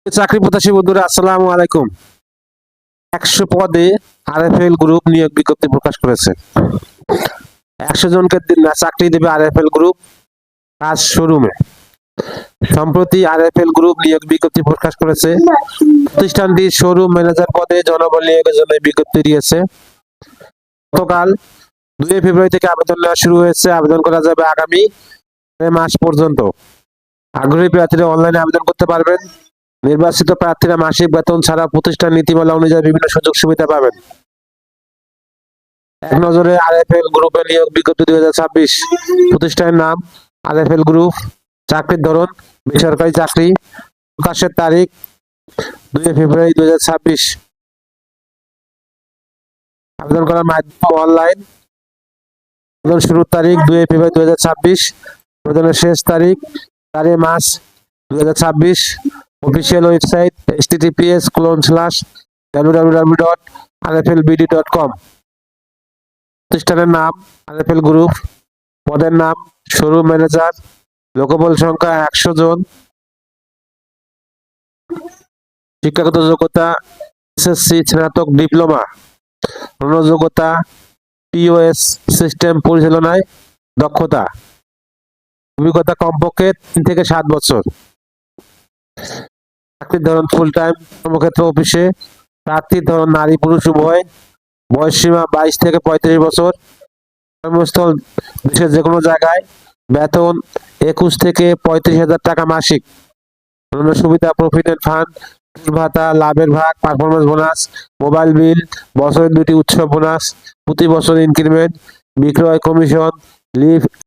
চাকরি প্রত্যাশী বন্ধুরা, আসসালামু আলাইকুম। 100 পদে আরএফএল গ্রুপ নিয়োগ বিজ্ঞপ্তি প্রকাশ করেছে। 100 জনকে চাকরি দেবে আরএফএল গ্রুপ, কাজ শোরুমে। সম্প্রতি আরএফএল গ্রুপ নিয়োগ বিজ্ঞপ্তি প্রকাশ করেছে। প্রতিষ্ঠানটি শোরুম ম্যানেজার পদে জনবল নিয়োগের জন্য বিজ্ঞপ্তি দিয়েছে। গতকাল 2 ফেব্রুয়ারি থেকে আবেদন নেওয়া শুরু হয়েছে। আবেদন করা যাবে আগামী মাস পর্যন্ত। আগ্রহী প্রার্থীরা অনলাইনে আবেদন করতে পারবেন। নির্বাচিত প্রার্থীরা মাসিক বেতন ছাড়া প্রতিষ্ঠান নীতিমালা অনুযায়ী বিভিন্ন সুযোগ সুবিধা পাবেন। এক নজরে আরএফএল গ্রুপের নিয়োগ বিজ্ঞপ্তি 2026। প্রতিষ্ঠানের নাম আরএফএল গ্রুপ। চাকরির ধরন বেসরকারি চাকরি। প্রকাশের তারিখ 2 ফেব্রুয়ারি 2026। আবেদন করার মাধ্যম অনলাইন। আবেদন শুরুর তারিখ 2 ফেব্রুয়ারি 2026। আবেদনের শেষ তারিখ 4 মার্চ 2026। Official website https://www.rflbd.com। প্রতিষ্ঠানের নাম আরএফএল গ্রুপ। পদের নাম শোরুম ম্যানেজার। লোকবল সংখ্যা 100 জন। শিক্ষাগত যোগ্যতা এসএসসি, স্নাতক, ডিপ্লোমা। যোগ্যতা পিওএস সিস্টেম পরিচালনায় দক্ষতা। অভিজ্ঞতা কমপক্ষে 3 থেকে 7 বছর। চাকরির ধরন ফুল টাইম, কর্মক্ষেত্র অফিসে। প্রার্থীর ধরন নারী পুরুষ উভয়। বয়সসীমা 22 থেকে 35 বছর। কর্মস্থল দেশের যে কোনো জায়গায়। বেতন 21 থেকে 35,000 টাকা মাসিক। অন্যান্য সুবিধা প্রভিডেন্ট ফান্ড, ভাতা, লাভের ভাগ, পারফরমেন্স বোনাস, মোবাইল বিল, বছরে 2টি উৎসব বোনাস, প্রতি বছর ইনক্রিমেন্ট, বিক্রয় কমিশন, লিভ